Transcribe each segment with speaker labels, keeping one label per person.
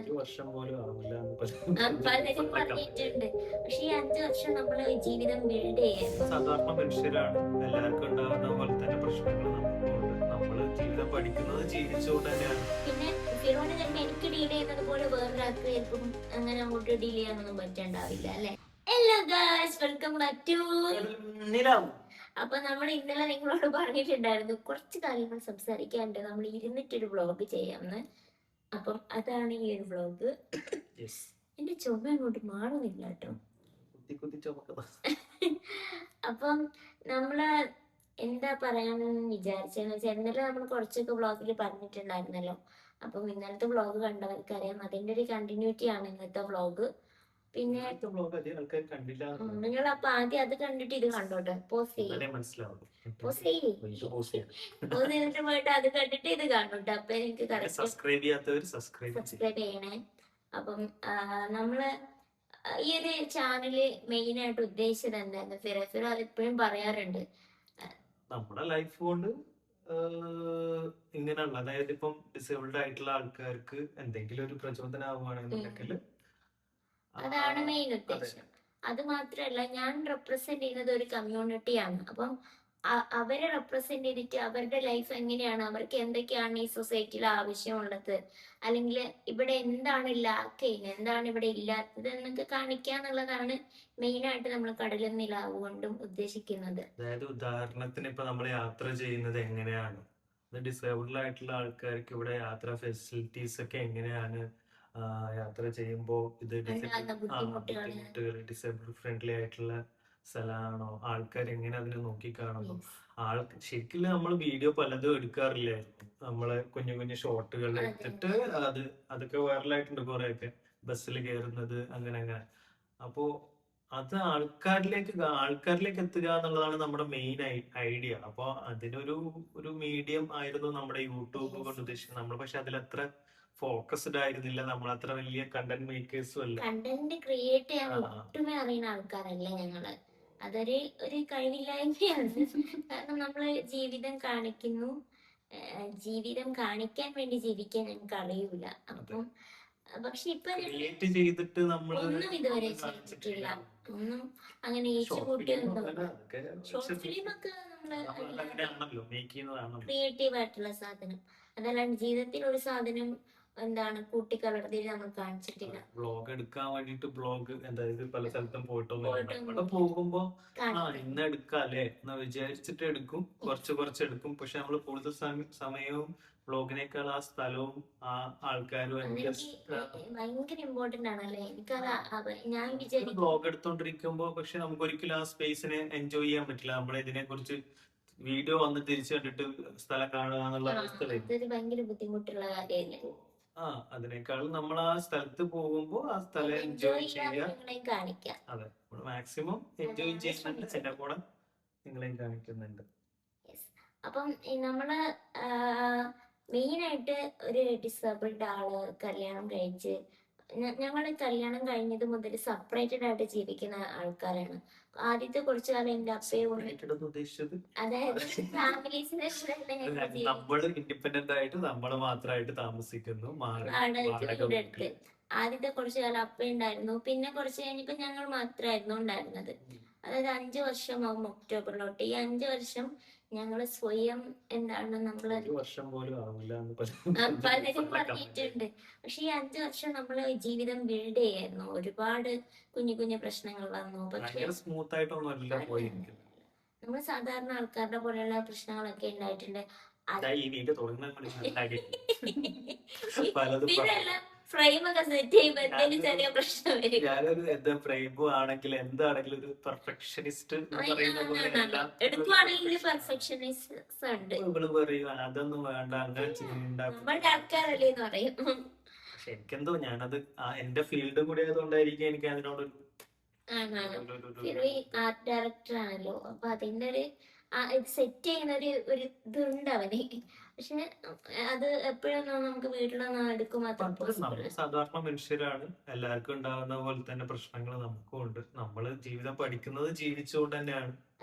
Speaker 1: ഒരു വർഷം പോലും ആവില്ല എന്ന്
Speaker 2: പലരും പറഞ്ഞിട്ടുണ്ട്. പക്ഷെ ഈ 5 വർഷം നമ്മള് ജീവിതം ബിൽഡ് ചെയ്യായിരുന്നു.
Speaker 1: സാധാരണ മനുഷ്യരാണ്, എല്ലാവർക്കും ഉണ്ടാകുന്ന പോലെ തന്നെ പ്രശ്നങ്ങൾ നമുക്കുണ്ട്. നമ്മള് ജീവിതം പഠിക്കുന്നത് ജീവിച്ചുകൊണ്ട് തന്നെയാണ്.
Speaker 2: പിന്നെ ഫിറോന് ചിലപ്പോ എനിക്ക് ഡീൽ ചെയ്യുന്നത് പോലെ വേറൊരാൾക്ക് ചിലപ്പം അങ്ങനെ അങ്ങോട്ട് ഡീൽ ചെയ്യാനൊന്നും പറ്റണ്ടാവില്ല അല്ലെ. Hello guys, welcome back to.
Speaker 1: നിലാവ്.
Speaker 2: അപ്പൊ നമ്മൾ ഇന്നലെ നിങ്ങളോട് പറഞ്ഞിട്ടുണ്ടായിരുന്നു കുറച്ച് കാര്യങ്ങൾ സംസാരിക്കാണ്ട് നമ്മൾ ഇരുന്നിട്ടൊരു വ്ളോഗ് ചെയ്യാമെന്ന്. അപ്പം അതാണ് ഈ ഒരു വ്ളോഗ്. എന്റെ ചുമ അങ്ങോട്ട് മാറുന്നില്ല കേട്ടോ. അപ്പം നമ്മള് എന്താ പറയാൻ വിചാരിച്ചെന്ന് വെച്ചാൽ ഇന്നലെ നമ്മൾ കുറച്ചൊക്കെ വ്ളോഗിൽ പറഞ്ഞിട്ടുണ്ടായിരുന്നല്ലോ. അപ്പം ഇന്നലത്തെ വ്ളോഗ് കണ്ടവർക്കറിയാം, അതിന്റെ ഒരു കണ്ടിന്യൂറ്റി ആണ് ഇന്നത്തെ വ്ളോഗ്. പിന്നെ നിങ്ങൾ അപ്പൊ ആദ്യം അത് കണ്ടിട്ട് ഇത് കണ്ടോട്ടെ. പോസ് ചെയ്തിട്ട് പോയിട്ട് അത് കണ്ടിട്ട് ഇത് കാണോട്ടെ. അപ്പൊ എനിക്ക് സബ്സ്ക്രൈബ് ചെയ്യണേ. അപ്പം നമ്മള് ഈ ഒരു ചാനല് മെയിൻ ആയിട്ട് ഉദ്ദേശിച്ചത് എന്തായിരുന്നു? ഫിറ അത് എപ്പോഴും പറയാറുണ്ട്,
Speaker 1: നമ്മുടെ ലൈഫ് കൊണ്ട് ഇങ്ങനെയുള്ള, അതായത് ഇപ്പം ഡിസേബിൾഡ് ആയിട്ടുള്ള ആൾക്കാർക്ക് എന്തെങ്കിലും ഒരു പ്രചോദനമാവുകയാണെന്നുണ്ടെങ്കിൽ
Speaker 2: അതാണ് മെയിൻ ഉദ്ദേശം. അത് മാത്രല്ല, ഞാൻ റെപ്രസെന്റ് ചെയ്യുന്നത് ഒരു കമ്മ്യൂണിറ്റിയാണ്. അപ്പം അവരെ റെപ്രസെന്റ് ചെയ്തിട്ട് അവരുടെ ലൈഫ് എങ്ങനെയാണ്, അവർക്ക് എന്തൊക്കെയാണ് ഈ സൊസൈറ്റിയിൽ ആവശ്യമുള്ളത്, അല്ലെങ്കിൽ ഇവിടെ എന്താണ് ലാക്ക് ചെയ്യുന്നത്, എന്താണ് ഇവിടെ ഇല്ലാത്തത് എന്നൊക്കെ കാണിക്കാന്നുള്ളതാണ് മെയിനായിട്ട് നമ്മൾ കടലും നിലാവ് കൊണ്ടും ഉദ്ദേശിക്കുന്നത്.
Speaker 1: അതായത് ഉദാഹരണത്തിന് ഇപ്പൊ നമ്മൾ യാത്ര ചെയ്യുന്നത് എങ്ങനെയാണ്, ഡിസേബിൾഡ് ആയിട്ടുള്ള ആൾക്കാർക്ക് ഇവിടെ യാത്രാ ഫെസിലിറ്റീസ് ഒക്കെ എങ്ങനെയാണ്, യാത്ര ചെയ്യുമ്പോൾ ഇത് ബുദ്ധിമുട്ടുകൾ, ഡിസേബിൾ ഫ്രണ്ട്ലി ആയിട്ടുള്ള സ്ഥലമാണോ, ആൾക്കാർ എങ്ങനെ അതിനെ നോക്കിക്കാണുന്നു. ശരിക്കും നമ്മൾ വീഡിയോ പലതും എടുക്കാറില്ലായിരുന്നു. നമ്മള് കുഞ്ഞു കുഞ്ഞു ഷോട്ടുകൾ എടുത്തിട്ട് അതൊക്കെ വൈറലായിട്ടുണ്ട് കുറെയൊക്കെ, ബസ്സിൽ കയറുന്നത് അങ്ങനെ അങ്ങനെ. അപ്പോ അത് ആൾക്കാരിലേക്ക് എത്തുക എന്നുള്ളതാണ് നമ്മുടെ മെയിൻ ഐഡിയ. അപ്പൊ അതിനൊരു മീഡിയം ആയിരുന്നു നമ്മുടെ യൂട്യൂബ് കൊണ്ട് ഉദ്ദേശിക്കുന്നത്. നമ്മൾ പക്ഷെ അതിലത്ര ഫോക്കസ്ഡ് ആയിരുന്നില്ല, നമ്മൾ അത്ര വലിയ കണ്ടന്റ് മേക്കേഴ്സും അല്ല.
Speaker 2: കണ്ടന്റ് ക്രിയേറ്റ് ചെയ്യാൻ ഒട്ടുമേ അറിയുന്ന ആൾക്കാരല്ല ഞങ്ങള്. അതൊരു കഴിവില്ലായ്മയാണ്. കാരണം നമ്മള് ജീവിതം കാണിക്കുന്നു, ജീവിതം കാണിക്കാൻ വേണ്ടി ജീവിക്കാൻ ഞങ്ങൾക്ക് അറിയൂല. അപ്പം പക്ഷെ ഇപ്പൊ
Speaker 1: ചെയ്തിട്ട് നമ്മൾ
Speaker 2: ഒന്നും ഇതുവരെ ചെയ്തിട്ടില്ല. ഒന്നും അങ്ങനെ ഏച്ചുകൂട്ടിയൊന്നും. ഷോർട്ട് ഫിലിം ഒക്കെ നമ്മള് ക്രിയേറ്റീവ് ആയിട്ടുള്ള സാധനം, അതല്ലാണ്ട് ജീവിതത്തിൽ ഒരു സാധനം എന്താണ് കൂട്ടിക്കലർത്തി നമ്മൾ കാണിച്ചിട്ടില്ല.
Speaker 1: ബ്ലോഗ് എടുക്കാൻ വേണ്ടിട്ട് എന്തായത് പല സ്ഥലത്തും പോയിട്ടൊന്നും പോകുമ്പോ ഇന്ന് എടുക്കാല്ലേ എന്ന് വിചാരിച്ചിട്ട് എടുക്കും, കുറച്ച് എടുക്കും. പക്ഷെ നമ്മൾ കൂടുതൽ സമയവും ബ്ലോഗിനേക്കാൾ ആ സ്ഥലവും ആ ആൾക്കാരും
Speaker 2: ഭയങ്കര ഇമ്പോർട്ടന്റ് ആണല്ലേ. എനിക്കത് ഞാൻ
Speaker 1: ബ്ലോഗ് എടുത്തോണ്ടിരിക്കുമ്പോ പക്ഷെ നമുക്ക് ഒരിക്കലും ആ സ്പേസിനെ എൻജോയ് ചെയ്യാൻ പറ്റില്ല. നമ്മളെ ഇതിനെ കുറിച്ച് വീഡിയോ വന്ന് തിരിച്ചു കണ്ടിട്ട് സ്ഥലം കാണുക എന്നുള്ള അവസ്ഥ
Speaker 2: ഭയങ്കര ബുദ്ധിമുട്ടുള്ള കാര്യമല്ലേ.
Speaker 1: അതിനേക്കാൾ നമ്മൾ ആ സ്ഥലത്ത് പോകുമ്പോ ആ സ്ഥലം എൻജോയ് ചെയ്യാം. അതെ, മാക്സിമം എൻജോയ് ചെയ്യുന്നുണ്ട്, എന്റെ കൂടെ നിങ്ങളെയും കാണിക്കുന്നുണ്ട്.
Speaker 2: അപ്പം നമ്മള് മെയിനായിട്ട് ഒരു ഡിസേബിൾഡ് ആള് കല്യാണം കഴിച്ച്, ഞങ്ങള് കല്യാണം കഴിഞ്ഞത് മുതൽ സെപ്പറേറ്റഡ് ആയിട്ട് ജീവിക്കുന്ന ആൾക്കാരാണ്. ആദ്യത്തെ കുറച്ചു കാലം എന്റെ അപ്പയും അതായത് ഫാമിലീസിന്റെ
Speaker 1: നമ്മള് ഇൻഡിപെൻഡന്റ് ആയിട്ട് നമ്മള് മാത്രമായിട്ട് താമസിക്കുന്നു.
Speaker 2: ആദ്യത്തെ കുറച്ചു കാലം അപ്പ ഉണ്ടായിരുന്നു, പിന്നെ കുറച്ച് കഴിഞ്ഞപ്പോ ഞങ്ങൾ മാത്രമായിരുന്നു ഉണ്ടായിരുന്നത്. അതായത് 5 വർഷമാവും ഒക്ടോബറിലോട്ട്. ഈ 5 വർഷം ഞങ്ങള് സ്വയം എന്താണ് നമ്മള് പലരും പറഞ്ഞിട്ടുണ്ട്. പക്ഷെ ഈ 5 വർഷം നമ്മള് ജീവിതം ബിൽഡ് ചെയ്യായിരുന്നു. ഒരുപാട് കുഞ്ഞു കുഞ്ഞു പ്രശ്നങ്ങൾ വന്നു. പക്ഷെ നമ്മൾ സാധാരണ ആൾക്കാരുടെ പോലെയുള്ള പ്രശ്നങ്ങളൊക്കെ ഉണ്ടായിട്ടുണ്ട്. ഫ്രെയിമൊക്കെ സെറ്റ് ചെയ്യുമ്പോ എന്തെങ്കിലും ചെറിയ പ്രശ്നം വരും.
Speaker 1: ഞാനൊരു ഫ്രെയിമോ ആണെങ്കിൽ എന്താണെങ്കിലും ഒരു പെർഫെക്ഷനിസ്റ്റ്
Speaker 2: എടുക്കുവാണെങ്കിൽ പെർഫെക്ഷനിസ്റ്റ് ഉണ്ട്.
Speaker 1: പറയും അതൊന്നും വേണ്ട, അങ്ങനെ ചെയ്യണ്ട,
Speaker 2: നമ്മളുടെ ആൾക്കാരല്ലേ എന്ന് പറയും.
Speaker 1: പക്ഷെ എനിക്കെന്തോ ഞാനത് എന്റെ ഫീൽഡ് കൂടി ആയതുകൊണ്ടായിരിക്കും എനിക്ക് അതിനോടൊരു
Speaker 2: ആർട്ട് ഡയറക്ടർ ആണല്ലോ. അപ്പൊ അതിന്റെ ഒരു ഇത് സെറ്റ് ചെയ്യുന്ന ഒരു ഇതുണ്ട് അവന്. പക്ഷെ അത് എപ്പോഴൊന്നും നമുക്ക് വീട്ടിലൊന്നും എടുക്കുമ്പോൾ അത്ര
Speaker 1: നമ്മൾ
Speaker 2: പോസിബിൾ.
Speaker 1: സാധാരണ മനുഷ്യരാണ്, എല്ലാവർക്കും ഉണ്ടാകുന്ന പോലെ തന്നെ പ്രശ്നങ്ങൾ നമുക്കും ഉണ്ട്. നമ്മള് ജീവിതം പഠിക്കുന്നത് ജീവിച്ചുകൊണ്ട് തന്നെയാണ്.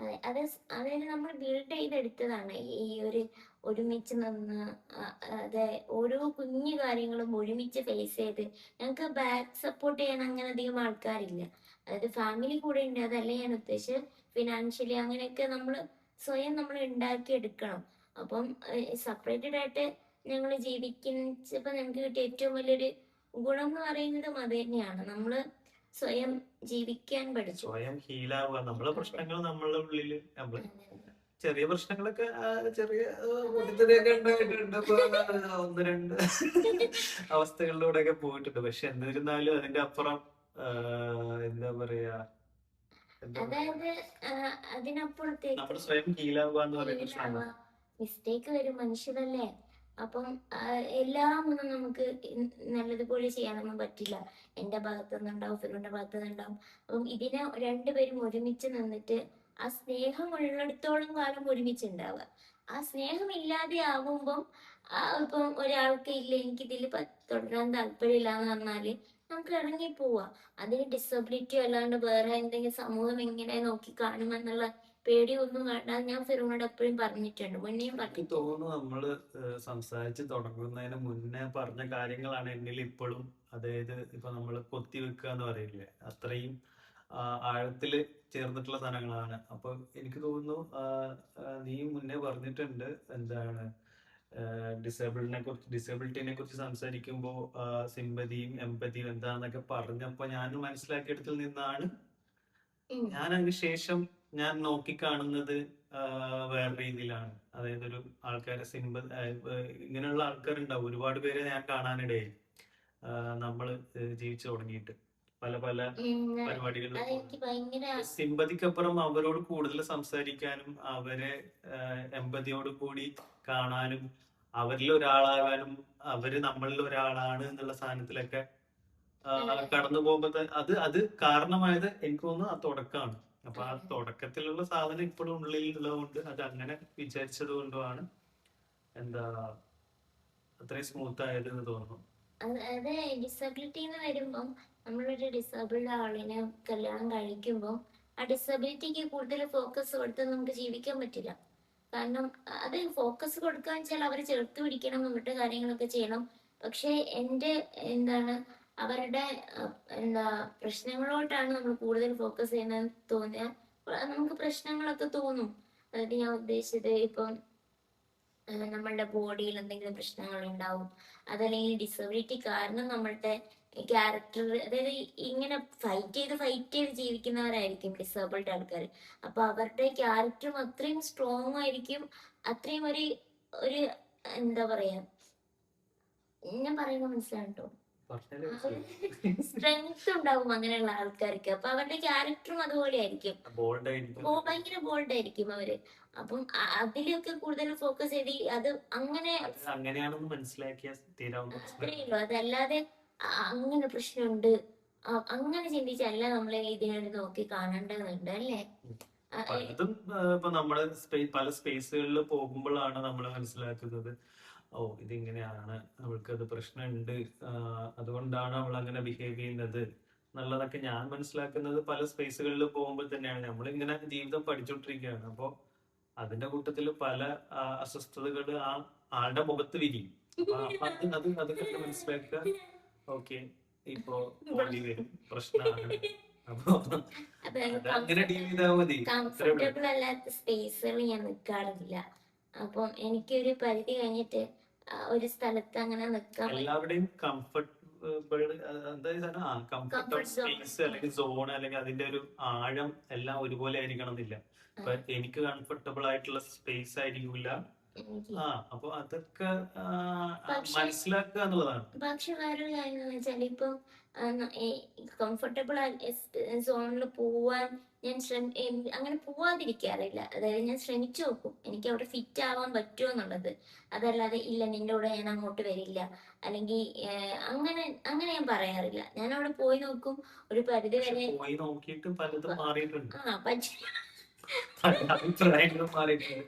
Speaker 2: അത് അതായത് നമ്മൾ ബിൽഡ് ചെയ്തെടുത്തതാണ് ഈ ഒരു ഒരുമിച്ച് നിന്ന്. അതെ, ഓരോ കുഞ്ഞു കാര്യങ്ങളും ഒരുമിച്ച് ഫേസ് ചെയ്ത് ഞങ്ങൾക്ക് ബാക്ക് സപ്പോർട്ട് ചെയ്യാൻ അങ്ങനെ അധികം ആൾക്കാരില്ല. അതായത് ഫാമിലി കൂടെ ഉണ്ട്, അതല്ല ഞാൻ ഉദ്ദേശിച്ചത്. ഫിനാൻഷ്യലി അങ്ങനെയൊക്കെ നമ്മൾ സ്വയം നമ്മൾ ഉണ്ടാക്കി എടുക്കണം. അപ്പം സെപ്പറേറ്റഡ് ആയിട്ട് ഞങ്ങൾ ജീവിക്കുന്നപ്പോൾ ഞങ്ങൾക്ക് കിട്ടിയ ഏറ്റവും വലിയൊരു ഗുണം എന്ന് പറയുന്നതും അത് തന്നെയാണ്. നമ്മള് സ്വയം ജീവിക്കാൻ പഠിച്ചു.
Speaker 1: സ്വയം ഹീലാവുക. നമ്മളെ പ്രശ്നങ്ങൾ നമ്മളുടെ ഉള്ളില് നമ്മള് ചെറിയ പ്രശ്നങ്ങളൊക്കെ ചെറിയ പൊട്ടിത്തെറിയൊക്കെ ഉണ്ടായിട്ടുണ്ട്. ഇപ്പൊ ഒന്ന് രണ്ട് അവസ്ഥകളിലൂടെയൊക്കെ പോയിട്ടുണ്ട്. പക്ഷെ എന്നിരുന്നാലും അതിന്റെ അപ്പുറം എന്താ പറയാ,
Speaker 2: അതായത് അതിനപ്പുറത്തേക്ക്
Speaker 1: നമ്മൾ സ്വയം ഹീലാവുക എന്ന് പറയുന്ന ശ്രമം.
Speaker 2: മിസ്റ്റേക്ക് വരും, മനുഷ്യരല്ലേ. അപ്പം എല്ലാം ഒന്നും നമുക്ക് നല്ലതുപോലെ ചെയ്യാനൊന്നും പറ്റില്ല. എന്റെ ഭാഗത്തുനിന്നുണ്ടാവും, ഫിറോന്റെ ഭാഗത്തുനിന്നുണ്ടാവും. അപ്പം ഇതിനെ രണ്ടുപേരും ഒരുമിച്ച് നിന്നിട്ട് ആ സ്നേഹം ഉള്ളിടത്തോളം കാലം ഒരുമിച്ചുണ്ടാവുക. ആ സ്നേഹം ഇല്ലാതെ ആവുമ്പം ഇപ്പം ഒരാൾക്ക് ഇല്ല എനിക്കിതിൽ തുടരാൻ താല്പര്യമില്ല എന്ന് പറഞ്ഞാല് നമുക്ക് ഇറങ്ങി പോവാ. അതിന് ഡിസബിലിറ്റി അല്ലാണ്ട് വേറെ എന്തെങ്കിലും സമൂഹം എങ്ങനെ നോക്കി കാണുമെന്നുള്ള പേടിയൊന്നും വേണ്ട. ഞാൻ ഫിറോനോട് എപ്പോഴും പറഞ്ഞിട്ടുണ്ട്, മുന്നേയും
Speaker 1: എനിക്ക്
Speaker 2: പറഞ്ഞിട്ടുണ്ട്.
Speaker 1: തോന്നുന്നു നമ്മള് സംസാരിച്ച് തുടങ്ങുന്നതിന് മുന്നേ പറഞ്ഞ കാര്യങ്ങളാണ് എന്നിൽ ഇപ്പോഴും, അതായത് ഇപ്പൊ നമ്മള് കൊത്തി വെക്കുക എന്ന് പറയില്ലേ, അത്രയും ആഴത്തില് ചേർന്നിട്ടുള്ള സാധനങ്ങളാണ്. അപ്പൊ എനിക്ക് തോന്നുന്നു നീ മുന്നേ പറഞ്ഞിട്ടുണ്ട് എന്താണ് ഡിസബിലിറ്റിനെ കുറിച്ച് സംസാരിക്കുമ്പോൾ സിമ്പതിയും എമ്പതിയും എന്താന്നൊക്കെ പറഞ്ഞപ്പോ ഞാൻ മനസ്സിലാക്കിയെടുത്തിൽ നിന്നാണ് ഞാൻ അതിനുശേഷം ഞാൻ നോക്കിക്കാണുന്നത് വേറെ രീതിയിലാണ്. അതായത് ഒരു ആൾക്കാരെ ഇങ്ങനെയുള്ള ആൾക്കാരുണ്ടാവും, ഒരുപാട് പേരെ ഞാൻ കാണാനിടയായി നമ്മള് ജീവിച്ചു തുടങ്ങിയിട്ട് പല പല പരിപാടികളിൽ.
Speaker 2: അതെനിക്ക് ഭയങ്കര
Speaker 1: സിമ്പതിക്കപ്പുറം അവരോട് കൂടുതൽ സംസാരിക്കാനും അവരെ എമ്പതിയോട് കൂടി കാണാനും അവരിൽ ഒരാളാകാനും അവര് നമ്മളിൽ ഒരാളാണ് എന്നുള്ള സാധനത്തിലൊക്കെ കടന്നു പോകുമ്പോ അത് അത് കാരണമായത് എനിക്ക് തോന്നുന്നു ആ തുടക്കമാണ്. അപ്പൊ ആ തുടക്കത്തിലുള്ള സാധനം ഇപ്പോഴും ഉള്ളിൽ ഉള്ളതുകൊണ്ട് അത് അങ്ങനെ വിചാരിച്ചത് കൊണ്ടുമാണ് എന്താ അത്രയും സ്മൂത്ത് ആയത് എന്ന് തോന്നുന്നു.
Speaker 2: അത് ഡിസബിലിറ്റി എന്ന് വരുമ്പം നമ്മളൊരു ഡിസബിൾഡ് ആളിനെ കല്യാണം കഴിക്കുമ്പോൾ ആ ഡിസബിലിറ്റിക്ക് കൂടുതൽ ഫോക്കസ് കൊടുത്ത് നമുക്ക് ജീവിക്കാൻ പറ്റില്ല. കാരണം അത് ഫോക്കസ് കൊടുക്കാൻ വെച്ചാൽ അവരെ ചേർത്ത് പിടിക്കണം, എന്നിട്ട് കാര്യങ്ങളൊക്കെ ചെയ്യണം. പക്ഷെ എൻ്റെ എന്താണ് അവരുടെ എന്താ പ്രശ്നങ്ങളോട്ടാണ് നമ്മൾ കൂടുതൽ ഫോക്കസ് ചെയ്യുന്നത് തോന്നിയാൽ നമുക്ക് പ്രശ്നങ്ങളൊക്കെ തോന്നും. അതായത് ഞാൻ ഉദ്ദേശിച്ചത് ഇപ്പം നമ്മളുടെ ബോഡിയിൽ എന്തെങ്കിലും പ്രശ്നങ്ങൾ ഉണ്ടാവും, അതല്ലെങ്കിൽ ഡിസബിലിറ്റി കാരണം നമ്മളുടെ ക്യാരക്ടർ, അതായത് ഇങ്ങനെ ഫൈറ്റ് ചെയ്ത് ജീവിക്കുന്നവരായിരിക്കും ഡിസേബിൾഡ് ആൾക്കാർ. അപ്പൊ അവരുടെ ക്യാരക്ടറും അത്രയും സ്ട്രോങ് ആയിരിക്കും, അത്രയും ഒരു ഒരു എന്താ പറയാ, ഞാൻ പറയുന്നത് മനസ്സിലാട്ടോ, സ്ട്രെങ്ത് ഉണ്ടാവും അങ്ങനെയുള്ള ആൾക്കാർക്ക്. അപ്പൊ അവരുടെ ക്യാരക്ടറും അതുപോലെ ആയിരിക്കും, ഭയങ്കര ബോൾഡ് ആയിരിക്കും അവര്. അപ്പം അതിലൊക്കെ കൂടുതൽ ഫോക്കസ് ചെയ്ത് അത്
Speaker 1: അങ്ങനെയാണെന്ന് മനസ്സിലാക്കിയ
Speaker 2: അത്രയുള്ളൂ. അതല്ലാതെ അങ്ങനെ പ്രശ്നമുണ്ട് അങ്ങനെ ചിന്തിച്ചല്ല നമ്മളെ ഇതിനൊരു നോക്കി കാണേണ്ടതുണ്ട് അല്ലേ.
Speaker 1: പലതും ഇപ്പൊ നമ്മള് പല സ്പേസുകളിൽ പോകുമ്പോഴാണ് നമ്മൾ മനസ്സിലാക്കുന്നത്, ഓ ഇതിങ്ങനെയാണ്, അവൾക്കത് പ്രശ്നമുണ്ട്, അതുകൊണ്ടാണ് അവൾ അങ്ങനെ ബിഹേവ് ചെയ്യുന്നത് എന്നുള്ളതൊക്കെ ഞാൻ മനസ്സിലാക്കുന്നത് പല സ്പേസുകളിൽ പോകുമ്പോൾ തന്നെയാണ്. നമ്മളിങ്ങനെ ജീവിതം പഠിച്ചുകൊണ്ടിരിക്കുകയാണ്. അപ്പോൾ അതിന്റെ കൂട്ടത്തിൽ പല അസ്വസ്ഥതകൾ ആ ആളുടെ മുഖത്ത് വിരിയും. അപ്പൊ അത് കണ്ട് മനസ്സിലാക്കുക, ഓക്കെ ഇപ്പോ പോണ്ടി വരും, പ്രശ്നമാണ്. അപ്പൊ അങ്ങനെ ഡീൽ ചെയ്താൽ മതി.
Speaker 2: കംഫർട്ടബിൾ അല്ലാത്ത സ്പേസുകൾ ഞാൻ നിൽക്കാറില്ല. അപ്പം എനിക്കൊരു പരിധി കഴിഞ്ഞിട്ട് ഒരു സ്ഥലത്ത് അങ്ങനെ നിൽക്കാൻ
Speaker 1: എല്ലാവരുടെയും കംഫർട്ടബിൾ സ്പേസ് അല്ലെങ്കിൽ സോൺ അല്ലെങ്കിൽ അതിന്റെ ഒരു ആഴം എല്ലാം ഒരുപോലെ ആയിരിക്കണം എന്നില്ല. ഇപ്പൊ എനിക്ക് കംഫർട്ടബിൾ ആയിട്ടുള്ള സ്പേസ് ആയിരിക്കില്ല. അപ്പൊ അതൊക്കെ മനസ്സിലാക്കുക എന്നുള്ളതാണ്.
Speaker 2: പക്ഷെ വേറൊരു കാര്യം എന്ന് വെച്ചാൽ ഇപ്പം കംഫർട്ടബിൾ സോണിൽ പോവാൻ ഞാൻ അങ്ങനെ പോവാതിരിക്കാറില്ല. അതായത് ഞാൻ ശ്രമിച്ചു നോക്കും എനിക്ക് അവിടെ ഫിറ്റ് ആവാൻ പറ്റുമോ എന്നുള്ളത്. അതല്ലാതെ ഇല്ല നിന്റെ കൂടെ ഞാൻ അങ്ങോട്ട് വരില്ല അല്ലെങ്കിൽ അങ്ങനെ ഞാൻ പറയാറില്ല. ഞാൻ അവിടെ പോയി നോക്കും, ഒരു പരിധി വരെ
Speaker 1: പോയി നോക്കിയിട്ട് പലതും മാറിയിട്ടുണ്ട്.
Speaker 2: പറ്റില്ല
Speaker 1: പല അഭിപ്രായങ്ങളും മാറിയിട്ടുണ്ട്,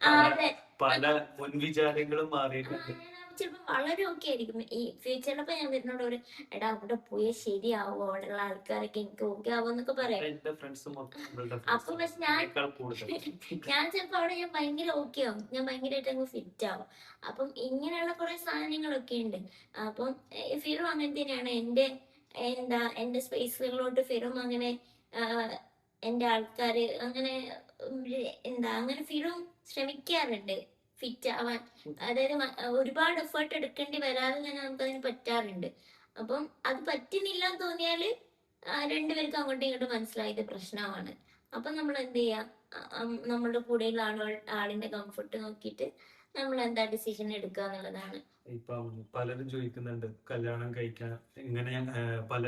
Speaker 2: ആ,
Speaker 1: പല
Speaker 2: അതെ.
Speaker 1: പല മുൻവിചാരങ്ങളും മാറിയിട്ടുണ്ട്.
Speaker 2: ചിലപ്പോ വളരെ ഓക്കെ ആയിരിക്കും ഈ ഫ്യൂച്ചറിലപ്പോ ഞാൻ വരുന്നോട് ഒരു എടാ അവിടെ പോയാൽ ശരിയാവോ, അവിടെയുള്ള ആൾക്കാരൊക്കെ എനിക്ക് ഓക്കെ ആവോ എന്നൊക്കെ പറയാം.
Speaker 1: എന്റെ ഫ്രണ്ട്സ് മൊത്തം ഇവളുടെ
Speaker 2: അപ്പൊ
Speaker 1: friends
Speaker 2: പക്ഷെ
Speaker 1: ആണ്. ഇതിനേക്കാൾ കൂടുതൽ
Speaker 2: ഞാൻ ചിലപ്പോ അവിടെ ഞാൻ ഭയങ്കര ഓക്കെ ആവും, ഞാൻ ഭയങ്കരമായിട്ട് അങ്ങ് ഫിറ്റ് ആവും. അപ്പം ഇങ്ങനെയുള്ള കുറെ സാധനങ്ങളൊക്കെ ഉണ്ട്. അപ്പം ഫിറും അങ്ങനെ തന്നെയാണ്. എന്റെ സ്പേസുകളിലോട്ട് ഫിറും അങ്ങനെ എന്റെ ആൾക്കാര് അങ്ങനെ അങ്ങനെ ഫിറും ശ്രമിക്കാറുണ്ട് ഫിറ്റ് ആവാൻ. അതായത് ഒരുപാട് എഫേർട്ട് എടുക്കേണ്ടി വരാതെ തന്നെ നമുക്കതിന് പറ്റാറുണ്ട്. അപ്പം അത് പറ്റുന്നില്ല എന്ന് തോന്നിയാല് രണ്ടുപേർക്കും അങ്ങോട്ടും ഇങ്ങോട്ടും മനസ്സിലായി ഇത് പ്രശ്നമാണ്. അപ്പൊ നമ്മൾ എന്ത് ചെയ്യാം, നമ്മളുടെ കൂടെയുള്ള ആളിന്റെ കംഫർട്ട് നോക്കിയിട്ട് നമ്മൾ എന്താ ഡിസിഷൻ എടുക്കുക എന്നുള്ളതാണ്.
Speaker 1: ഇപ്പം പലരും ചോദിക്കുന്നുണ്ട് കല്യാണം കഴിക്കാൻ ഇങ്ങനെ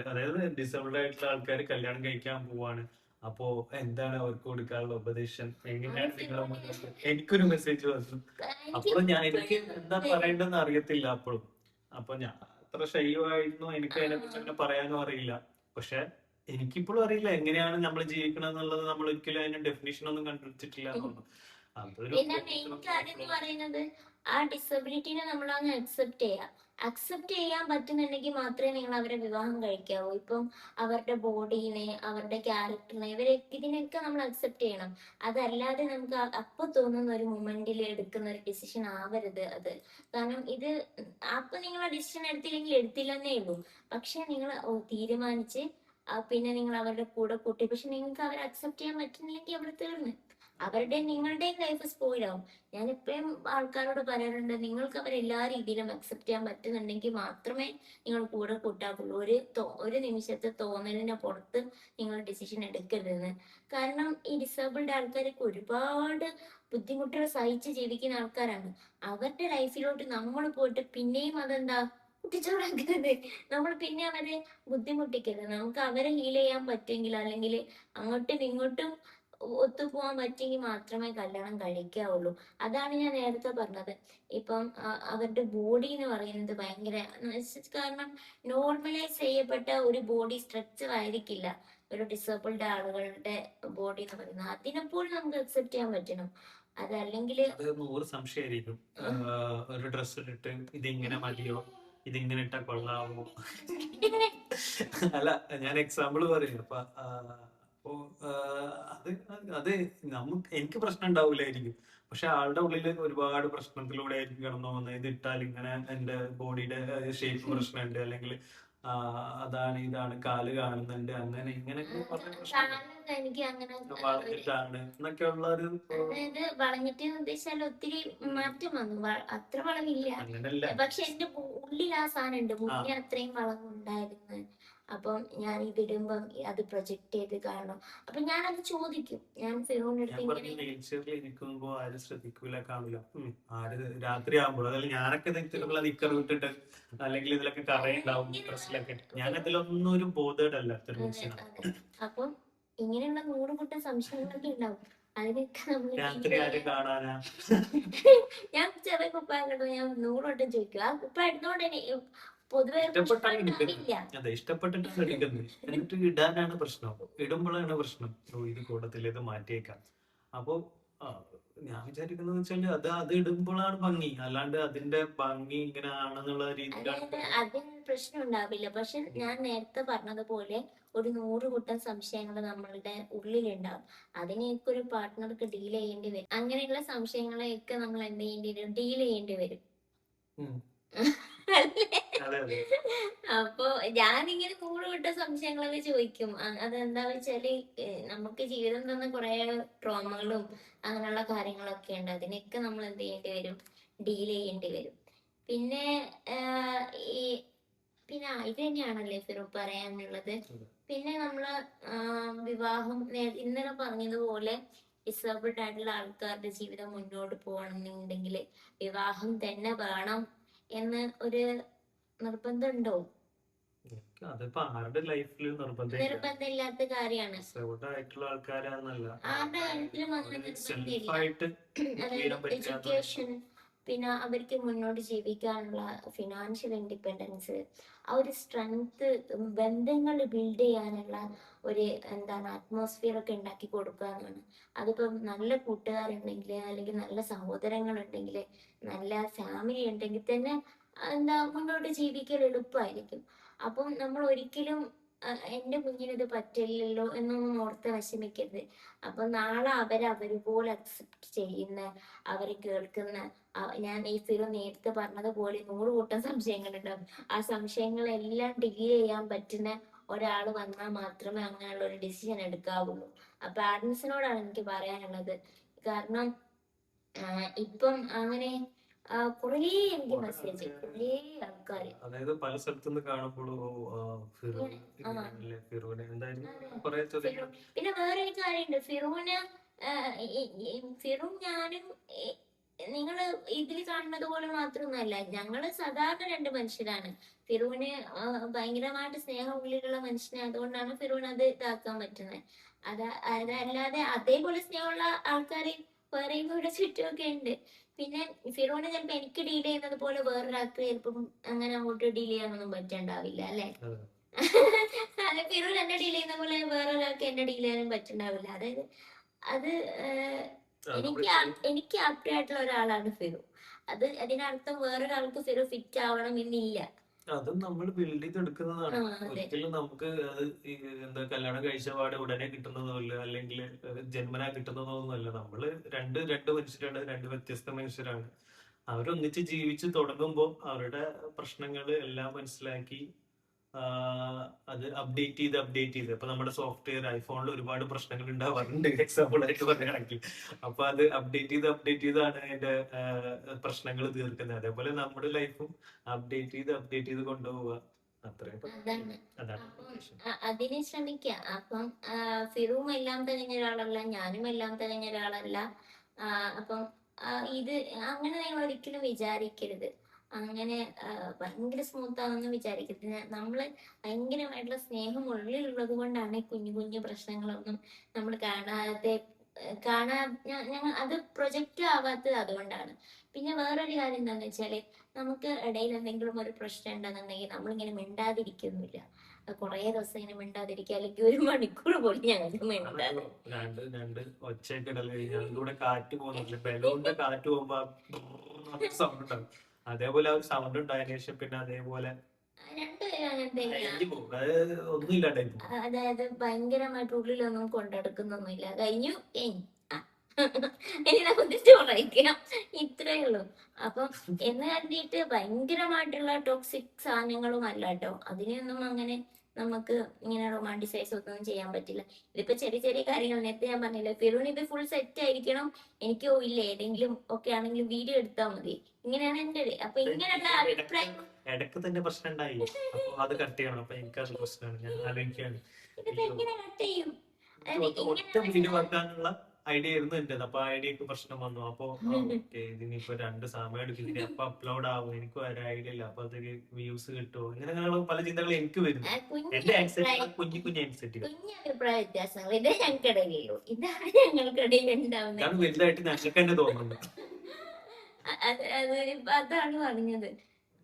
Speaker 1: അതായത് ഡിസേബിൾഡ് ആയിട്ടുള്ള ആൾക്കാർ കല്യാണം കഴിക്കാൻ പോവാണ്, അപ്പോ എന്താണ് അവർക്ക് കൊടുക്കാനുള്ള ഉപദേശം, എങ്ങനെയാണ് നിങ്ങളെ മുന്നിൽ? എനിക്കൊരു മെസ്സേജ് വന്നു. അപ്പോഴും എനിക്ക് എന്താ പറയേണ്ടതെന്ന് അറിയത്തില്ല അപ്പോഴും. അപ്പൊ ഞാൻ അത്ര ശൈവമായിരുന്നു, എനിക്ക് അതിനെ കുറിച്ച് അങ്ങനെ പറയാനും അറിയില്ല. പക്ഷെ എനിക്കിപ്പോഴും അറിയില്ല എങ്ങനെയാണ് നമ്മൾ ജീവിക്കണം എന്നുള്ളത്. നമ്മൾ ഒരിക്കലും അതിന് ഡെഫിനേഷൻ ഒന്നും കണ്ടുപിടിച്ചിട്ടില്ല എന്നുള്ളൂ. അതൊരു
Speaker 2: പിന്നെ മെയിൻ കാര്യം എന്ന് പറയുന്നത് ആ ഡിസബിലിറ്റിനെ നമ്മൾ അങ്ങ് അക്സെപ്റ്റ് ചെയ്യാൻ പറ്റുന്നുണ്ടെങ്കിൽ മാത്രമേ നിങ്ങൾ അവരെ വിവാഹം കഴിക്കാവൂ. ഇപ്പം അവരുടെ ബോഡീനെ, അവരുടെ ക്യാരക്ടറിനെ, ഇതിനൊക്കെ നമ്മൾ അക്സെപ്റ്റ് ചെയ്യണം. അതല്ലാതെ നമുക്ക് അപ്പൊ തോന്നുന്ന ഒരു മൊമെന്റിൽ എടുക്കുന്ന ഒരു ഡിസിഷൻ ആവരുത് അത്. കാരണം ഇത് അപ്പൊ നിങ്ങൾ ആ ഡിസിഷൻ എടുത്തില്ലെങ്കിൽ എടുത്തില്ലെന്നേ ഉള്ളൂ. പക്ഷെ നിങ്ങൾ തീരുമാനിച്ച് പിന്നെ നിങ്ങൾ അവരുടെ കൂടെ കൂട്ടി, പക്ഷെ നിങ്ങൾക്ക് അവരെ അക്സെപ്റ്റ് ചെയ്യാൻ പറ്റുന്നില്ലെങ്കിൽ അവിടെ തീർന്ന് നിങ്ങളുടെയും ലൈഫ് സ്പോയിൽ ആവും. ഞാൻ എപ്പോഴും ആൾക്കാരോട് പറയാറുണ്ട്, നിങ്ങൾക്ക് അവരെല്ലാ രീതിയിലും അക്സെപ്റ്റ് ചെയ്യാൻ പറ്റുന്നുണ്ടെങ്കിൽ മാത്രമേ നിങ്ങൾ കൂടെ കൂട്ടാക്കുള്ളൂ. ഒരു നിമിഷത്തെ തോന്നലിന്റെ പുറത്ത് നിങ്ങൾ ഡിസിഷൻ എടുക്കരുതെന്ന്. കാരണം ഈ ഡിസേബിൾഡ് ആൾക്കാരൊക്കെ ഒരുപാട് ബുദ്ധിമുട്ടുകൾ സഹിച്ച് ജീവിക്കുന്ന ആൾക്കാരാണ്. അവരുടെ ലൈഫിലോട്ട് നമ്മൾ പോയിട്ട് പിന്നെയും അതെന്താ കുട്ടിച്ചോടാക്കരുത്. നമ്മൾ പിന്നെ അവരെ ബുദ്ധിമുട്ടിക്കരുത്. നമുക്ക് അവരെ ഹീൽ ചെയ്യാൻ പറ്റുമെങ്കിൽ, അല്ലെങ്കിൽ അങ്ങോട്ടും ഇങ്ങോട്ടും ഒത്തുപോകാൻ പറ്റിയെങ്കിൽ മാത്രമേ കല്യാണം കഴിക്കാവുള്ളൂ. അതാണ് ഞാൻ നേരത്തെ പറഞ്ഞത്. ഇപ്പം അവരുടെ ബോഡി എന്ന് പറയുന്നത് ഭയങ്കര, കാരണം നോർമലൈസ് ചെയ്യപ്പെട്ട ഒരു ബോഡി സ്ട്രക്ചർ ആയിരിക്കില്ല ഒരു ഡിസേബിൾഡ് ആളുകളുടെ ബോഡി എന്ന് പറയുന്നത്. അതിനെപ്പോഴും നമുക്ക് അക്സെപ്റ്റ് ചെയ്യാൻ പറ്റണം. അതല്ലെങ്കിൽ
Speaker 1: 100 സംശയമായിരിക്കും. ഒരു ഡ്രസ് ഇട്ടിട്ട് ഇതിങ്ങനെ മതിയോ, ഇതിങ്ങനെ ഇട്ടാ കൊള്ളാവോ? അല്ല, ഞാൻ എക്സാമ്പിൾ പറയും. അപ്പൊ അത് അത് എനിക്ക് പ്രശ്നം ഉണ്ടാവില്ലായിരിക്കും, പക്ഷെ ആളുടെ ഉള്ളിൽ ഒരുപാട് പ്രശ്നത്തിലൂടെ ആയിരിക്കും കടന്നു പോകുന്നത്. ഇത് ഇട്ടാൽ ഇങ്ങനെ എന്റെ ബോഡിയുടെ ഷേപ്പ് പ്രശ്നമുണ്ട്, അല്ലെങ്കിൽ അതാണ് ഇതാണ് കാല് കാണുന്നുണ്ട്, അങ്ങനെ ഇങ്ങനെയൊക്കെ പറഞ്ഞ പ്രശ്നം
Speaker 2: എനിക്ക് അങ്ങനെ
Speaker 1: വളഞ്ഞിട്ടാണ് എന്നൊക്കെ ഉള്ള ഒരു
Speaker 2: അതായത് വളഞ്ഞിട്ട് ഉദ്ദേശിച്ചാൽ ഒത്തിരി മാറ്റം വന്നു. അത്ര വളവില്ല,
Speaker 1: അങ്ങനല്ല.
Speaker 2: പക്ഷെ എന്റെ ഉള്ളിൽ ആ സാധനം ഉണ്ട്. മുന്നേ അത്രയും വളവുണ്ടായിരുന്നു. അപ്പം ഞാൻ ഇതിടുമ്പം അത് പ്രൊജക്ട് ചെയ്ത് കാണണം. അപ്പൊ ഞാനത് ചോദിക്കും. ഞാൻ ഫിറോണെടുത്ത്
Speaker 1: ഇരിക്കുമ്പോ ആരും ശ്രദ്ധിക്കൂല, കാണില്ല. ആര് രാത്രി ആകുമ്പോൾ, അതായത് ഞാനൊക്കെ ഇതിലുള്ള നിക്കർ വിട്ടിട്ട് അല്ലെങ്കിൽ ഇതിലൊക്കെ കറയുണ്ടാവും ഡ്രസ്സിലൊക്കെ, ഞാൻ അതിലൊന്നും ഒരു ബോധേഡല്ല.
Speaker 2: അപ്പം ഇങ്ങനെയുള്ള 100 കൂട്ടം സംശയങ്ങളൊക്കെ ഉണ്ടാവും. അതിനൊക്കെ നമ്മൾ
Speaker 1: രാത്രി ആരും കാണാനാ?
Speaker 2: ഞാൻ ചെറിയ കുപ്പായം കണ്ടു ഞാൻ 100 വട്ടം ചോദിക്കും. ആ കുപ്പായം ഇടുന്നോണ്ട് പൊതുവെ
Speaker 1: ഇഷ്ടപ്പെട്ടിട്ടാണ് എടുക്കുന്നത്. എന്നിട്ട് ഇടാനാണ് പ്രശ്നം, ഇടുമ്പോഴാണ് പ്രശ്നം. ഇത് കൂടത്തിൽ ഇത് മാറ്റിയേക്കാം. അപ്പൊ ഞാൻ വിചാരിക്കുന്നത് വെച്ചാല് അത് ഇടുമ്പോഴാണ് ഭംഗി, അല്ലാണ്ട് അതിന്റെ ഭംഗി ഇങ്ങനെ ആണെന്നുള്ള രീതിയിലാണ്.
Speaker 2: അതിന് പ്രശ്നം ഉണ്ടാവില്ല. പക്ഷെ ഞാൻ നേരത്തെ പറഞ്ഞതുപോലെ ഒരു 100 കൂട്ടം സംശയങ്ങൾ നമ്മളുടെ ഉള്ളിലുണ്ടാവും. അതിനെയൊക്കെ ഒരു പാർട്ട്ണർക്ക് ഡീൽ ചെയ്യേണ്ടി വരും. അങ്ങനെയുള്ള സംശയങ്ങളെയൊക്കെ നമ്മൾ എന്ത് ചെയ്യേണ്ടി വരും? ഡീൽ ചെയ്യേണ്ടി വരും. അപ്പൊ ഞാനിങ്ങനെ 100 കൂട്ടം സംശയങ്ങളൊക്കെ ചോദിക്കും. അതെന്താ വെച്ചാല് നമുക്ക് ജീവിതം തന്ന കുറെ ട്രോമകളും അങ്ങനെയുള്ള കാര്യങ്ങളൊക്കെ ഉണ്ട്. അതിനൊക്കെ നമ്മൾ എന്ത് ചെയ്യേണ്ടി വരും? ഡീൽ ചെയ്യേണ്ടി വരും. പിന്നെ ഈ ഇത് തന്നെയാണല്ലേ ഫിറു പറയാനുള്ളത്. പിന്നെ നമ്മള് വിവാഹം ഇന്നലെ പറഞ്ഞതുപോലെ ഡിസേബിൾഡ് ആയിട്ടുള്ള ആൾക്കാരുടെ ജീവിതം മുന്നോട്ട് പോകണമെന്നുണ്ടെങ്കിൽ വിവാഹം തന്നെ വേണം എന്ന് ഒരു നിർബന്ധമുണ്ടോ?
Speaker 1: അതിപ്പോ ആരുടെ ലൈഫിൽ
Speaker 2: നിർബന്ധമില്ലാത്ത കാര്യമാണ്. ആരുടെ കാര്യത്തിലും എഡ്യൂക്കേഷൻ, പിന്നെ അവർക്ക് മുന്നോട്ട് ജീവിക്കാനുള്ള ഫിനാൻഷ്യൽ ഇൻഡിപെൻഡൻസ്, ആ ഒരു സ്ട്രെങ്ത്, ബന്ധങ്ങൾ ബിൽഡ് ചെയ്യാനുള്ള ഒരു എന്താണ് അറ്റ്മോസ്ഫിയർ ഒക്കെ ഉണ്ടാക്കി കൊടുക്കുക എന്നാണ്. അതിപ്പം നല്ല കൂട്ടുകാരുണ്ടെങ്കിൽ അല്ലെങ്കിൽ നല്ല സഹോദരങ്ങളുണ്ടെങ്കിൽ നല്ല ഫാമിലി ഉണ്ടെങ്കിൽ തന്നെ എന്താ മുന്നോട്ട് ജീവിക്കൽ എളുപ്പമായിരിക്കും. അപ്പം നമ്മൾ ഒരിക്കലും എന്റെ കുഞ്ഞിന് ഇത് പറ്റില്ലല്ലോ എന്നൊന്നും ഓർത്ത് വിഷമിക്കരുത്. അപ്പൊ നാളെ അവര് പോലെ അക്സെപ്റ്റ് ചെയ്യുന്ന, അവര് കേൾക്കുന്ന, ഞാൻ ഈ ഫിറു നേരത്തെ പറഞ്ഞതുപോലെ 100 കൂട്ടം സംശയങ്ങളുണ്ടാവും. ആ സംശയങ്ങളെല്ലാം ഡീൽ ചെയ്യാൻ പറ്റുന്ന ഒരാൾ വന്നാൽ മാത്രമേ അങ്ങനെയുള്ള ഒരു ഡിസിഷൻ എടുക്കാവുള്ളൂ. ആ പാരന്റ്സിനോടാണ് എനിക്ക് പറയാനുള്ളത്. കാരണം ഇപ്പം അങ്ങനെ കുറേ എനിക്ക് മെസ്സേജ്, കുറേ ആൾക്കാര്
Speaker 1: അതായത് പല സ്ഥലത്തുനിന്ന് കാണുമ്പോഴും ഫിറോനെ എന്തായിരുന്നു കുറെ ചോദ്യങ്ങൾ.
Speaker 2: പിന്നെ വേറൊരു കാര്യമുണ്ട്, ഫിറും ഞാനും നിങ്ങള് ഇതിൽ കാണുന്നത് പോലെ മാത്രമൊന്നുമല്ല, ഞങ്ങള് സാധാരണ 2 മനുഷ്യരാണ്. ഫിറുവിന് ഭയങ്കരമായിട്ട് സ്നേഹം ഉള്ളിലുള്ള മനുഷ്യനെ, അതുകൊണ്ടാണ് ഫിറുവിന് അത് ഇതാക്കാൻ പറ്റുന്നത്. അതല്ലാതെ അതേപോലെ സ്നേഹമുള്ള ആൾക്കാര് വേറെയും ഇവിടെ ചുറ്റുമൊക്കെ ഉണ്ട്. പിന്നെ ഫിറോന് ചിലപ്പോ എനിക്ക് ഡീൽ ചെയ്യുന്നത് പോലെ വേറൊരാൾക്ക് ചിലപ്പം അങ്ങനെ അങ്ങോട്ട് ഡീൽ ചെയ്യാനൊന്നും പറ്റണ്ടാവില്ല അല്ലെ. അതെ, ഫിറോൻ എന്നെ ഡീൽ ചെയ്യുന്ന പോലെ വേറൊരാൾക്ക് എന്നെ ഡീൽ ചെയ്യാനും പറ്റണ്ടാവില്ല. അതായത് അത് എനിക്ക് ആപ്റ്റ് ആയിട്ടുള്ള ഒരാളാണ് ഫിറു. അതിനർത്ഥം വേറൊരാൾക്ക് ഫിറു ഫിറ്റ് ആവണം എന്നില്ല.
Speaker 1: അതും നമ്മൾ ബിൽഡ് ചെയ്തെടുക്കുന്നതാണ്. ഒരിക്കലും നമുക്ക് അത് എന്താ കല്യാണം കഴിച്ച പാടെ ഉടനെ കിട്ടുന്നതല്ല, അല്ലെങ്കിൽ ജന്മനാ കിട്ടുന്നതൊന്നുമല്ല. നമ്മള് രണ്ട് മനുഷ്യരാണ്, 2 വ്യത്യസ്ത മനുഷ്യരാണ്. അവരൊന്നിച്ച് ജീവിച്ച് തുടങ്ങുമ്പോൾ അവരുടെ പ്രശ്നങ്ങൾ എല്ലാം മനസ്സിലാക്കി അത് അപ്ഡേറ്റ് ചെയ്ത് അപ്പൊ നമ്മുടെ സോഫ്റ്റ്വെയർ ഐഫോണിൽ ഒരുപാട് പ്രശ്നങ്ങൾ ഉണ്ടാവാറുണ്ട്, എക്സാമ്പിൾ ആയിട്ട് പറയുകയാണെങ്കിൽ. അപ്പൊ അത് അപ്ഡേറ്റ് ചെയ്താണ് അതിന്റെ പ്രശ്നങ്ങൾ തീർക്കുന്നത്. അതേപോലെ നമ്മുടെ ലൈഫും അപ്ഡേറ്റ് ചെയ്ത് കൊണ്ടുപോവുക. അതാണ്
Speaker 2: അതിന് ശ്രമിക്കുക. അപ്പം ഫിറും എല്ലാം തികഞ്ഞ ഒരാളല്ല, ഞാനും എല്ലാം തികഞ്ഞ ഒരാളല്ല. അപ്പം ഇത് അങ്ങനെ നിങ്ങൾ ഒരിക്കലും വിചാരിക്കരുത്. അങ്ങനെ ഭയങ്കര സ്മൂത്ത് ആണെന്ന് വിചാരിക്കരുത്. നമ്മള് ഭയങ്കരമായിട്ടുള്ള സ്നേഹം ഉള്ളിലുള്ളത് കൊണ്ടാണ് കുഞ്ഞു കുഞ്ഞു പ്രശ്നങ്ങളൊന്നും നമ്മൾ ഞങ്ങൾ അത് പ്രൊജക്റ്റ് ആവാത്തത് അതുകൊണ്ടാണ്. പിന്നെ വേറൊരു കാര്യം എന്താന്ന് വെച്ചാല്, നമുക്ക് ഇടയിൽ എന്തെങ്കിലും ഒരു പ്രശ്നം ഉണ്ടെന്നുണ്ടെങ്കിൽ നമ്മളിങ്ങനെ മിണ്ടാതിരിക്കുന്നില്ല. കുറേ ദിവസം ഇങ്ങനെ മിണ്ടാതിരിക്കുക, അല്ലെങ്കിൽ 1 മണിക്കൂർ പോലും ഞങ്ങൾക്ക് മിണ്ടാതെ
Speaker 1: രണ്ട് ഒച്ചയൊക്കെ കൂടെ കാറ്റ് പോകുന്നില്ല, ബലൂണിന്റെ കാറ്റ് പോകുമ്പോ സൗണ്ട് ഉണ്ടാവും. അതേപോലെ ആ ഒരു സൗണ്ട് ഉണ്ടായതിനു ശേഷം പിന്നെ അതേപോലെ ഒന്നും ഇല്ലാണ്ടായി.
Speaker 2: അതായത് ഭയങ്കരമായിട്ട് ഉള്ളിലൊന്നും കൊണ്ടെടുക്കുന്നൊന്നുമില്ല. കഴിഞ്ഞു ഇനി നമുക്ക് ചോറയിക്കാം, ഇത്രേ ഉള്ളൂ. അപ്പം എന്ന് കണ്ടിട്ട് ഭയങ്കരമായിട്ടുള്ള ടോക്സിക് സാധനങ്ങളും അല്ല കേട്ടോ. അതിനൊന്നും അങ്ങനെ നമുക്ക് ഇങ്ങനെ റൊമാൻറ്റിസൈസ് ഒന്നും ചെയ്യാൻ പറ്റില്ല. ഇതിപ്പോ ചെറിയ ചെറിയ കാര്യങ്ങൾ നേരത്തെ ഞാൻ പറഞ്ഞില്ല, ഫിറൂൺ ഇത് ഫുൾ സെറ്റ് ആയിരിക്കണം, എനിക്കോ ഇല്ല ഏതെങ്കിലും ഒക്കെ ആണെങ്കിലും വീഡിയോ എടുത്താൽ മതി, ഇങ്ങനെയാണ് എന്റെ. അപ്പൊ ഇങ്ങനെയുള്ള അഭിപ്രായം
Speaker 1: ഇടയ്ക്ക് തന്നെ പ്രശ്നം ഉണ്ടായി, അപ്പൊ അത് കട്ട് ചെയ്യണം. അപ്പൊ എനിക്കത് പ്രശ്നമാണ്, ഞാൻ ആലോചിക്കാണ്
Speaker 2: ഇതിപ്പോ എങ്ങനെ കട്ട് ചെയ്യും?
Speaker 1: ഒറ്റ വീഡിയോ വെക്കാനുള്ള ഐഡിയ ആയിരുന്നു എന്റെ. അപ്പൊ ആ ഐഡിയക്ക് പ്രശ്നം വന്നു. അപ്പൊ ഇതിനിപ്പോ 2 സമയം എടുക്കും, ഇതിന് എപ്പോ അപ്ലോഡ് ആവും, എനിക്ക് ഒരു ഐഡിയ ഇല്ല. അപ്പൊ അതിന് വ്യൂസ് കിട്ടുമോ, ഇങ്ങനെയുള്ള പല ചിന്തകൾ എനിക്ക് വരുന്നു. എന്റെ ആൻസൈറ്റി കുഞ്ഞു ആൻസൈറ്റികൾ,
Speaker 2: അഭിപ്രായ വ്യത്യാസങ്ങൾ ഇതേ ഞങ്ങൾക്കിടയിലുള്ളൂ. ഇതാണ് ഞങ്ങൾക്കിടയിൽ ഉണ്ടാവുന്നത്.
Speaker 1: ഇതാണ് വലുതായിട്ട് ഞങ്ങൾക്ക് തന്നെ തോന്നുന്നത്.
Speaker 2: അതാണ് പറഞ്ഞത്.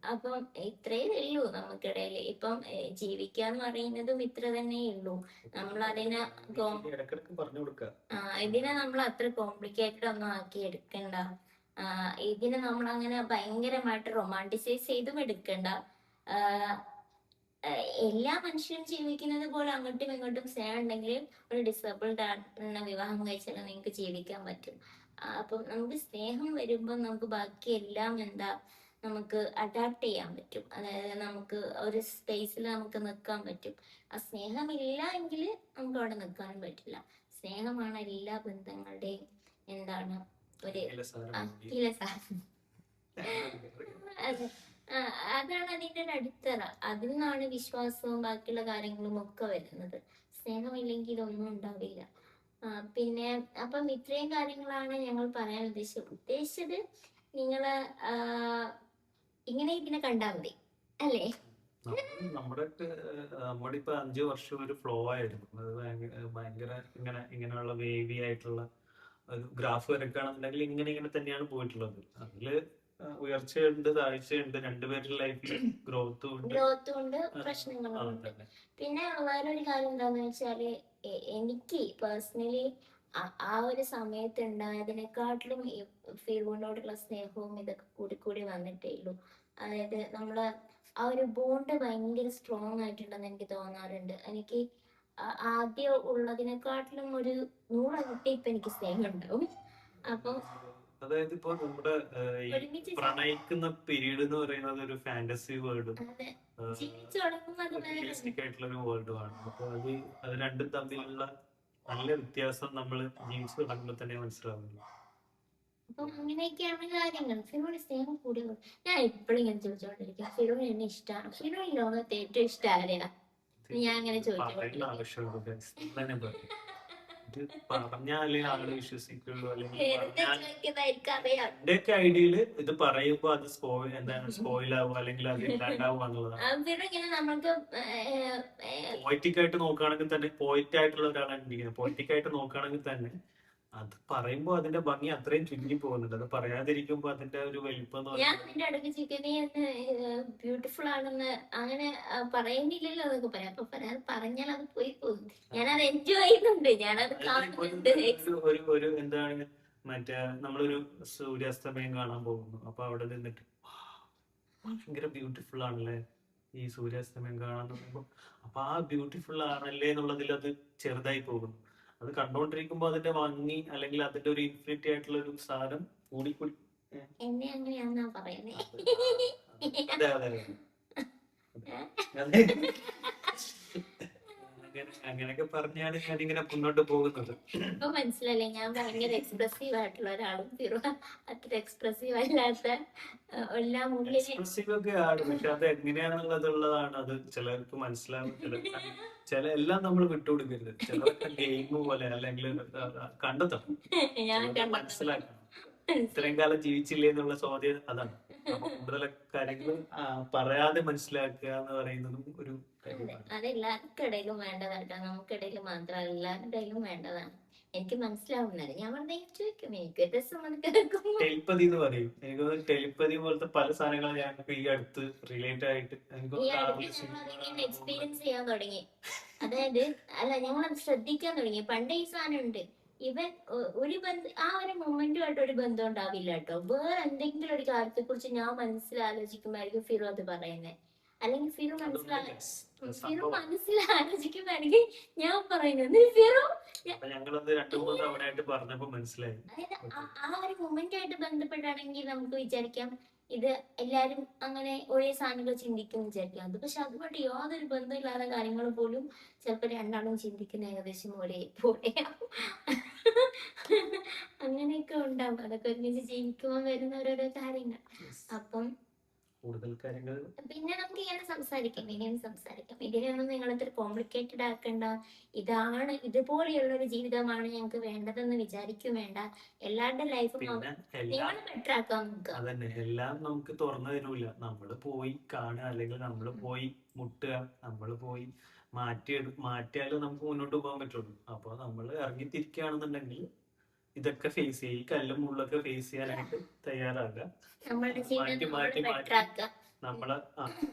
Speaker 2: അപ്പം ഇത്രേ ഉള്ളൂ നമുക്കിടയിൽ. ഇപ്പം ജീവിക്കാന്ന് പറയുന്നതും ഇത്ര തന്നെ ഉള്ളൂ. നമ്മൾ അതിനെ ഇതിനെ നമ്മൾ അത്ര കോംപ്ലിക്കേറ്റഡ് ഒന്നും ആക്കി എടുക്കണ്ട. ഇതിനെ നമ്മൾ അങ്ങനെ ഭയങ്കരമായിട്ട് റൊമാൻറ്റിസൈസ് ചെയ്തും എടുക്കണ്ട. എല്ലാ മനുഷ്യരും ജീവിക്കുന്നത് പോലെ അങ്ങോട്ടും ഇങ്ങോട്ടും സ്നേഹം ഉണ്ടെങ്കിൽ ഒരു ഡിസേബിൾഡ് ആയിട്ടുള്ള വിവാഹം കഴിച്ചാൽ നിങ്ങൾക്ക് ജീവിക്കാൻ പറ്റും. അപ്പം നമുക്ക് സ്നേഹം വരുമ്പോൾ നമുക്ക് ബാക്കി എല്ലാം നമുക്ക് അഡാപ്റ്റ് ചെയ്യാൻ പറ്റും. അതായത് നമുക്ക് ഒരു സ്പേസിൽ നമുക്ക് നിൽക്കാൻ പറ്റും. ആ സ്നേഹമില്ല എങ്കിൽ നമുക്ക് അവിടെ നിൽക്കാനും പറ്റില്ല. സ്നേഹമാണ് എല്ലാ ബന്ധങ്ങളുടെയും ഒരു അതാണ് അതിന്റെ ഒരു അടിത്തറ. അതിൽ നിന്നാണ് വിശ്വാസവും ബാക്കിയുള്ള കാര്യങ്ങളും ഒക്കെ വരുന്നത്. സ്നേഹമില്ലെങ്കിൽ ഒന്നും ഉണ്ടാവില്ല. പിന്നെ അപ്പം ഇത്രയും കാര്യങ്ങളാണ് ഞങ്ങൾ പറയാൻ ഉദ്ദേശിച്ചത്. നിങ്ങള് ഇങ്ങനെ ഇതിനെ കണ്ടാൽ മതി അല്ലേ?
Speaker 1: നമ്മുടെ ഇപ്പൊ 5 വർഷം ഒരു ഫ്ലോ ആയിരുന്നു. അത് ഭയങ്കര ഇങ്ങനെയുള്ള വേവി ആയിട്ടുള്ള ഒരു ഗ്രാഫ് വരക്കുകയാണെന്നുണ്ടെങ്കിൽ ഇങ്ങനെ തന്നെയാണ് പോയിട്ടുള്ളത്. അതില് ഉയർച്ചയുണ്ട്, താഴ്ചയുണ്ട്, രണ്ടുപേരുടെ ലൈഫിൽ ഗ്രോത്തും ഉണ്ട്.
Speaker 2: കൊണ്ട് പ്രശ്നങ്ങളും ഉണ്ട്. പിന്നെ വേറൊരു കാര്യം എന്താന്ന് വെച്ചാല് എനിക്ക് പേഴ്സണലി ആ ഒരു സമയത്ത് ഉണ്ടായതിനെക്കാട്ടിലും ഈ ഫിറോനോടുള്ള സ്നേഹവും ഇതൊക്കെ കൂടി കൂടി വന്നിട്ടേ ഉള്ളൂ. അതായത് നമ്മള് ആ ഒരു ബോണ്ട് ഭയങ്കര സ്ട്രോങ് ആയിട്ടുണ്ടെന്ന് എനിക്ക് തോന്നാറുണ്ട്. എനിക്ക് ആദ്യം ഉള്ളതിനെക്കാട്ടിലും ഒരു 100 ഇരട്ടി ഇപ്പൊ എനിക്ക് സ്നേഹം ഉണ്ടാവും. അപ്പൊ
Speaker 1: അതായത് ഇപ്പൊ നമ്മുടെ ഈ
Speaker 2: ഒരുമിച്ച്
Speaker 1: പ്രണയിക്കുന്ന പീരീഡ് എന്ന് പറയുന്നത് ഒരു ഫാന്റസി വേൾഡും
Speaker 2: അതെ ജീവിച്ചു തുടങ്ങുമ്പോൾ അത് വേറെ
Speaker 1: റിയലിസ്റ്റിക് ആയിട്ടുള്ള ഒരു വേൾഡുമാണ്. അപ്പൊ അത് രണ്ടും തമ്മിലുള്ള നല്ല വ്യത്യാസം നമ്മൾ ജീവിച്ചു തുടങ്ങുമ്പോൾ തന്നെ മനസ്സിലാവുന്നു.
Speaker 2: അപ്പം അങ്ങനെയൊക്കെയാണ് കാര്യങ്ങൾ. ഫിറോന് സ്നേഹം കൂടി ഞാൻ എപ്പോഴും ഇങ്ങനെ ചോദിച്ചോണ്ടിരിക്കും, ഫിറോന് എന്നെ ഇഷ്ടമാണ്, ഫിറോൻ ലോകത്ത് ഏറ്റവും ഇഷ്ടം ആരെയാ? ഞാൻ അങ്ങനെ
Speaker 1: പറയേണ്ട ആവശ്യമുള്ളൂ guys. തന്നെ പറയും. ഇത് പറഞ്ഞാലേ ആള് വിശ്വസിക്കുള്ളൂ, അല്ലെങ്കിൽ
Speaker 2: ചോദിക്കുന്നതായിരിക്കും
Speaker 1: എന്റെയൊക്കെ ഐഡിയയില് ഇത് പറയുമ്പോ അത് സ്പോയിൽ ആവും, അല്ലെങ്കിൽ അത് ഇല്ലാണ്ടാവും എന്നുള്ളതാണ്.
Speaker 2: ഇങ്ങനെ നമുക്ക്
Speaker 1: പോയിറ്റിക് ആയിട്ട് നോക്കുകയാണെങ്കിൽ തന്നെ, പോയിറ്റ് ആയിട്ടുള്ള ഒരാളാണ്, പോയിറ്റിക് ആയിട്ട് നോക്കുകയാണെങ്കിൽ തന്നെ അത് പറയുമ്പോ അതിന്റെ ഭംഗി അത്രയും ചുരുങ്ങി പോകുന്നുണ്ട്. അത് പറയാതിരിക്കുമ്പോ അതിന്റെ ഒരു വലിപ്പം എന്ന്
Speaker 2: ഞാൻ
Speaker 1: പറയുന്നത്
Speaker 2: നിന്റെ അടുക്ക് ചിക്കനെ ബ്യൂട്ടിഫുൾ ആണെന്ന് അങ്ങനെ പറയുന്നില്ലല്ലോ എന്നൊക്കെ പറയാം. അപ്പൊ പറഞ്ഞാൽ അത് പോയി പോകും. ഞാനത് എൻജോയ് ചെയ്യുന്നുണ്ട്, ഞാനത് കാണുന്നുണ്ട്.
Speaker 1: ഒരു എന്താണ് മറ്റേ നമ്മളൊരു സൂര്യാസ്തമയം കാണാൻ പോകുന്നു. അപ്പൊ അവിടെ നിന്നിട്ട് ഭയങ്കര ബ്യൂട്ടിഫുൾ ആണല്ലേ ഈ സൂര്യാസ്തമയം കാണാൻ പറയുമ്പോ, അപ്പൊ ആ ബ്യൂട്ടിഫുൾ ആണല്ലേ എന്നുള്ളതിൽ അത് ചെറുതായി പോകുന്നു. അത് കണ്ടോണ്ടിരിക്കുമ്പോ അതിന്റെ ഭംഗി, അല്ലെങ്കിൽ അതിന്റെ ഒരു ഇൻഫിനിറ്റി ആയിട്ടുള്ള ഒരു സാധനം കൂടിക്കൂടി.
Speaker 2: എന്നെ അങ്ങനെയാന്നാ പറയുന്നേ.
Speaker 1: അതെ അതെ അതെ. അങ്ങനെയൊക്കെ പറഞ്ഞാണ് ഞാനിങ്ങനെ മുന്നോട്ട് പോകുന്നത്.
Speaker 2: ഇപ്പൊ മനസ്സിലല്ലേ ഞാൻ ഭയങ്കര എക്സ്പ്രസീവ് ആയിട്ടുള്ള ഒരാളും ഫിറോ അത്ര എക്സ്പ്രസീവ് അല്ലാത്ത എല്ലാം ഉള്ളിൽ
Speaker 1: എക്സ്പ്രസീവ് ഒക്കെ ആണ്, പക്ഷെ അത് എങ്ങനെയാണെന്നുള്ളതാണ് അത് ചിലർക്ക് മനസ്സിലാവും. എല്ലാം നമ്മൾ വിട്ടുകൊടുക്കരുത്. ചിലർക്ക് ഗെയിം പോലെ, അല്ലെങ്കിൽ കണ്ടെത്തണം, മനസ്സിലാക്കണം. ഇത്രയും കാലം ജീവിച്ചില്ലേ എന്നുള്ള ചോദ്യം അതാണ്. അപ്പൊ കൂടുതൽ കാര്യങ്ങൾ പറയാതെ മനസ്സിലാക്കുക എന്ന് പറയുന്നതും ഒരു കാര്യമാണ്.
Speaker 2: അതെല്ലാവർക്കിടയിലും വേണ്ടതാട്ടോ, നമുക്കിടയിൽ മാത്രമല്ല എല്ലാവരുടെ ഇടയിലും വേണ്ടതാണ്. എനിക്ക് മനസ്സിലാവുന്നത് ഞാൻ വെറുതെ ചോദിക്കും, എനിക്ക് രസം
Speaker 1: ടെലിപ്പതി എന്ന് പറയും. എനിക്ക് ടെലിപ്പതി പോലത്തെ പല സാധനങ്ങളും ഞങ്ങൾക്ക് ഈ അടുത്ത് റിലേറ്റ് ആയിട്ട്
Speaker 2: എക്സ്പീരിയൻസ് ചെയ്യാൻ തുടങ്ങി. അതായത് അല്ല, ഞങ്ങളത് ശ്രദ്ധിക്കാൻ തുടങ്ങി. പണ്ടേ ഈ സാധനം ഉണ്ട്. ഇവൻ ഒരു ബന്ധം ആ ഒരു മൊമെന്റുമായിട്ട് ഒരു ബന്ധം ഉണ്ടാവില്ല കേട്ടോ. വേറെ എന്തെങ്കിലും ഒരു കാര്യത്തെ കുറിച്ച് ഞാൻ മനസ്സിലാലോചിക്കുമ്പോഴായിരിക്കും ഫിറോ അത് പറയുന്നത്. അല്ലെങ്കിൽ ഫിറോ മനസ്സിലാലോചിക്കുമ്പോഴാണെങ്കിൽ ഞാൻ പറയുന്നത് ഫിറോ.
Speaker 1: ഞങ്ങളത് 2-3 തവണയായിട്ട് പറഞ്ഞപ്പോ മനസ്സിലായി.
Speaker 2: അതായത് ആ ഒരു മൊമെന്റ് ആയിട്ട് ബന്ധപ്പെട്ടാണെങ്കിൽ നമുക്ക് വിചാരിക്കാം ഇത് എല്ലാരും അങ്ങനെ ഒരേ സാധനങ്ങൾ ചിന്തിക്കും വിചാരിക്കാം. അത് പക്ഷെ അതുമായിട്ട് യാതൊരു ബന്ധമില്ലാത്ത കാര്യങ്ങൾ പോലും ചിലപ്പോ രണ്ടാളും ചിന്തിക്കുന്ന ഏകദേശം പോലെയാവും. അങ്ങനെയൊക്കെ ഉണ്ടാവും. അതൊക്കെ ഒരുമിച്ച് ജീവിക്കുമ്പോൾ വരുന്ന ഓരോരോ കാര്യങ്ങൾ. അപ്പം
Speaker 1: കൂടുതൽ കാര്യങ്ങൾ
Speaker 2: പിന്നെ നമുക്ക് ഇങ്ങനെ സംസാരിക്കാം. ഇതിനൊന്നും നിങ്ങൾ ഇത്ര കോംപ്ലിക്കേറ്റഡ് ആക്കണ്ട. ഇതാണ്, ഇതുപോലെയുള്ള ഒരു ജീവിതമാണ് ഞങ്ങൾക്ക് വേണ്ടതെന്ന് വിചാരിക്കും വേണ്ട. എല്ലാവരുടെ ലൈഫും നിങ്ങൾ ബെറ്റർ ആക്കാൻ നോക്കുക.
Speaker 1: അതന്നെ, എല്ലാം നമുക്ക് തുറന്നു തരൂല. നമ്മള് പോയി കാണുക, അല്ലെങ്കിൽ നമ്മള് പോയി മുട്ടുക, നമ്മള് പോയി മാറ്റിയാലും നമുക്ക് മുന്നോട്ട് പോകാൻ പറ്റുള്ളൂ. അപ്പൊ നമ്മൾ ഇറങ്ങിത്തിരിക്കുകയാണെന്നുണ്ടെങ്കിൽ ഇതൊക്കെ ഫേസ് ചെയ്യും, കല്ലും മുള്ളൊക്കെ ഫേസ് ചെയ്യാനായിട്ട് തയ്യാറാകുക. മാറ്റി നമ്മളെ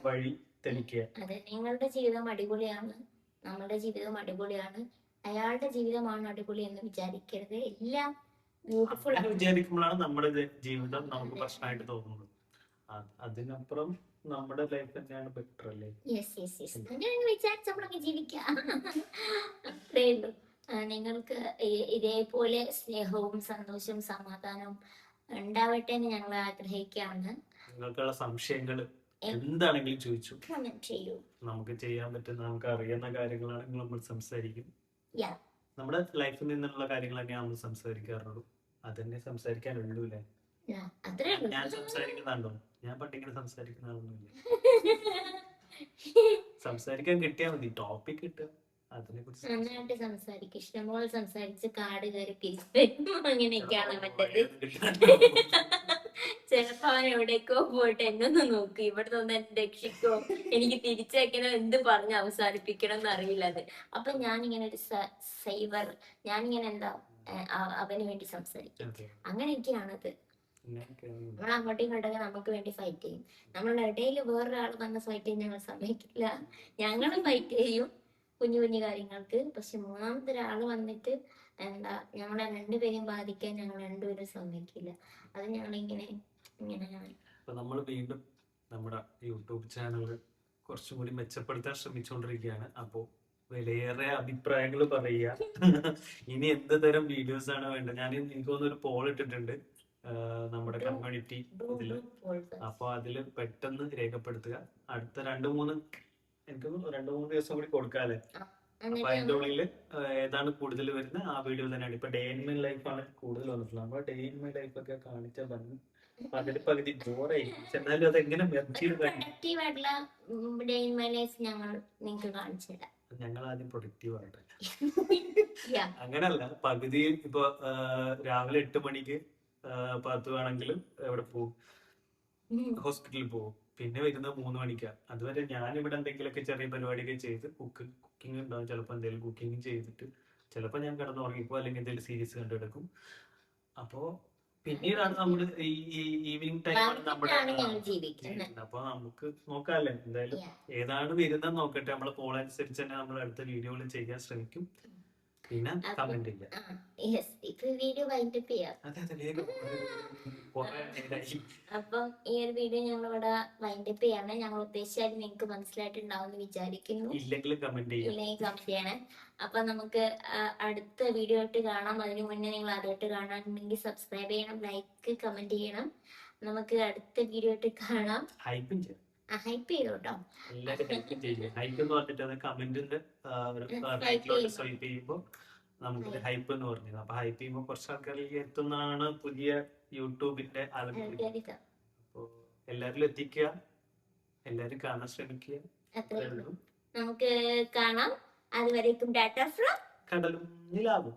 Speaker 1: വഴി തെളിക്കുക.
Speaker 2: അതെ, നിങ്ങളുടെ ജീവിതം അടിപൊളിയാണ്, നമ്മുടെ ജീവിതം അടിപൊളിയാണ്, അയാളുടെ ജീവിതമാണ് അടിപൊളി എന്ന് വിചാരിക്കരുത്. എല്ലാം ബ്യൂട്ടിഫുൾ
Speaker 1: വിചാരിക്കുമ്പോഴാണ് നമ്മുടെ ജീവിതം നമുക്ക് പ്രശ്നമായിട്ട് തോന്നുന്നത്. അതിനപ്പുറം നമ്മുടെ ലൈഫ് തന്നെയാണ് ബെറ്റർ അല്ലേ?
Speaker 2: വിചാരിച്ചപ്പോഴൊക്കെ ജീവിക്കാം. അത്രേ ഉള്ളൂ. നിങ്ങൾക്ക് ഇതേപോലെ സ്നേഹവും സന്തോഷവും സമാധാനവും ഉണ്ടാവട്ടെ എന്ന് ഞങ്ങൾ ആഗ്രഹിക്കുകയാണ്.
Speaker 1: നിങ്ങൾക്കുള്ള സംശയങ്ങൾ എന്താണെങ്കിലും ചോദിച്ചു
Speaker 2: ചെയ്യൂ.
Speaker 1: നമുക്ക് ചെയ്യാൻ പറ്റുന്ന, നമുക്ക് അറിയുന്ന കാര്യങ്ങളാണെങ്കിൽ നമ്മൾ സംസാരിക്കും. നമ്മുടെ ലൈഫിൽ നിന്നുള്ള കാര്യങ്ങൾ തന്നെയാണ് നമ്മൾ സംസാരിക്കാറുള്ളൂ. അതന്നെ സംസാരിക്കാനുള്ളൂ അല്ലേ? ഞാൻ സംസാരിക്കുന്നുണ്ടോ? ഞാൻ പണ്ടിങ്ങനെ സംസാരിക്കുന്ന ആളൊന്നുമില്ല. സംസാരിക്കാൻ കിട്ടിയാൽ മതി, ടോപ്പിക് കിട്ടുക, അതിനെ കുറിച്ച്
Speaker 2: നന്നായിട്ട് സംസാരിക്കും. ഇഷ്ടംപോലെ സംസാരിച്ച് കാട് കയറി അങ്ങനെയൊക്കെയാണ് മറ്റത്. ചിലപ്പോ അവൻ എവിടേക്കോ പോയിട്ട് എന്നൊന്ന് നോക്കി, ഇവിടെ നിന്ന് എന്നെ രക്ഷിക്കോ, എനിക്ക് തിരിച്ചേക്കണോ, എന്ത് പറഞ്ഞ് അവസാനിപ്പിക്കണം എന്ന് അറിയില്ല അത്. അപ്പൊ ഞാനിങ്ങനെ ഒരു സൈവർ, ഞാനിങ്ങനെ എന്താ അവന് വേണ്ടി സംസാരിക്കും. അങ്ങനെയൊക്കെയാണത്.
Speaker 1: അങ്ങനെയൊക്കെയാണ്.
Speaker 2: നമ്മൾ അങ്ങോട്ടും ഇങ്ങോട്ടൊക്കെ നമുക്ക് വേണ്ടി ഫൈറ്റ് ചെയ്യും. നമ്മളുടെ ഇടയിൽ വേറൊരാൾ വന്ന് ഫൈറ്റ് ചെയ്യാൻ ഞങ്ങൾ സമ്മതിക്കില്ല. ഞങ്ങളും ഫൈറ്റ് ചെയ്യും കുഞ്ഞു കുഞ്ഞു കാര്യങ്ങൾക്ക്. പക്ഷെ മൂന്നാമത്തെ ഒരാൾ വന്നിട്ട് എന്താ ഞങ്ങളെ രണ്ടുപേരെയും ബാധിക്കാൻ ഞങ്ങൾ രണ്ടുപേരും സമ്മതിക്കില്ല. അത് ഞങ്ങളിങ്ങനെ ഇങ്ങനെയാണ്.
Speaker 1: അപ്പൊ നമ്മൾ വീണ്ടും നമ്മുടെ യൂട്യൂബ് ചാനൽ കുറച്ചും കൂടി മെച്ചപ്പെടുത്താൻ ശ്രമിച്ചുകൊണ്ടിരിക്കുകയാണ്. അപ്പോ വിലയേറെ അഭിപ്രായങ്ങൾ പറയുക. ഇനി എന്ത് തരം വീഡിയോസ് ആണ് വേണ്ടത്? ഞാൻ എനിക്ക് തോന്നുന്നു ഒരു പോൾ ഇട്ടിട്ടുണ്ട് നമ്മുടെ കമ്മ്യൂണിറ്റി ഇതില്. അപ്പൊ അതില് പെട്ടെന്ന് രേഖപ്പെടുത്തുക. അടുത്ത 2-3 എനിക്ക് 2-3 ദിവസം കൂടി കൊടുക്കാല്ലേ. അപ്പൊ അതിന്റെ ഉള്ളില് ഏതാണ് കൂടുതൽ വരുന്നത് ആ വീഡിയോ തന്നെയാണ്. ഇപ്പൊ ഡേ ഇൻ മൈ ലൈഫ് ആണ് കൂടുതൽ വന്നിട്ടുള്ളത്. നമ്മൾ ഡേ ഇൻ മൈ ലൈഫ് ഒക്കെ കാണിച്ച ഭംഗി പകുതി ബോറായി. എന്നാലും അതെങ്ങനെ ഞങ്ങൾ ആദ്യം പ്രൊഡക്റ്റീവ് ആകട്ടെ. അങ്ങനല്ല, പകുതി ഇപ്പൊ രാവിലെ 8 മണിക്ക് 10 വേണമെങ്കിലും എവിടെ പോകും, ഹോസ്പിറ്റലിൽ പോകും. പിന്നെ വരുന്നത് 3 മണിക്കാണ്. അതുവരെ ഞാനിവിടെ എന്തെങ്കിലുമൊക്കെ ചെറിയ പരിപാടിയൊക്കെ ചെയ്ത് കുക്കിംഗ് ഉണ്ടാവും. ചിലപ്പോൾ എന്തെങ്കിലും കുക്കിംഗ് ചെയ്തിട്ട് ചിലപ്പോൾ ഞാൻ കിടന്നുറങ്ങിപ്പോ അല്ലെങ്കിൽ എന്തെങ്കിലും സീരീസ് കണ്ടെടുക്കും. അപ്പോ പിന്നീടാണ് നമ്മള് ഈ ഈവനിങ് ടൈമാണ് നമ്മുടെ. അപ്പൊ നമുക്ക് നോക്കാല്ലേ, എന്തായാലും ഏതാണ് വരുന്നത് നോക്കട്ടെ. നമ്മളെ പോൾ അനുസരിച്ച് തന്നെ നമ്മൾ അടുത്ത വീഡിയോകൾ ചെയ്യാൻ ശ്രമിക്കും. പിന്നെ കമന്റ് ചെയ്യാം.
Speaker 2: അപ്പം ഈ ഒരു വീഡിയോ ഞങ്ങൾ ഇവിടെ വൈൻഡപ്പ് ചെയ്യാണ്. ഞങ്ങൾ ഉദ്ദേശിച്ചായിട്ട് നിങ്ങൾക്ക് മനസ്സിലായിട്ടുണ്ടാവും എന്ന് വിചാരിക്കുന്നു.
Speaker 1: ഇല്ലെങ്കിൽ കമന്റ്
Speaker 2: ചെയ്യണേ. അപ്പൊ നമുക്ക് അടുത്ത വീഡിയോ ആയിട്ട് കാണാം. അതിനു മുന്നേ നിങ്ങൾ ആദ്യമായിട്ട് കാണാനുണ്ടെങ്കിൽ സബ്സ്ക്രൈബ് ചെയ്യണം, ലൈക്ക്, കമന്റ് ചെയ്യണം. നമുക്ക് അടുത്ത വീഡിയോ ആയിട്ട് കാണാം. ഹൈപ്പ് ചെയ്തോട്ടോ.
Speaker 1: നമുക്ക് ഹൈപ്പ് എന്ന് പറഞ്ഞത്. അപ്പൊ ഹൈപ്പ് ചെയ്യുമ്പോ കുറച്ച് ആൾക്കാരിലേക്ക് എത്തുന്നതാണ് പുതിയ യൂട്യൂബിന്റെ അലങ്കാരം. അപ്പൊ എല്ലാരിലും എത്തിക്കുക, എല്ലാരും കാണാൻ ശ്രമിക്കുക.
Speaker 2: നമുക്ക് കാണാം. അതുവരേക്കും ടാറ്റ ഫ്രം
Speaker 1: കടലും നിലാവും.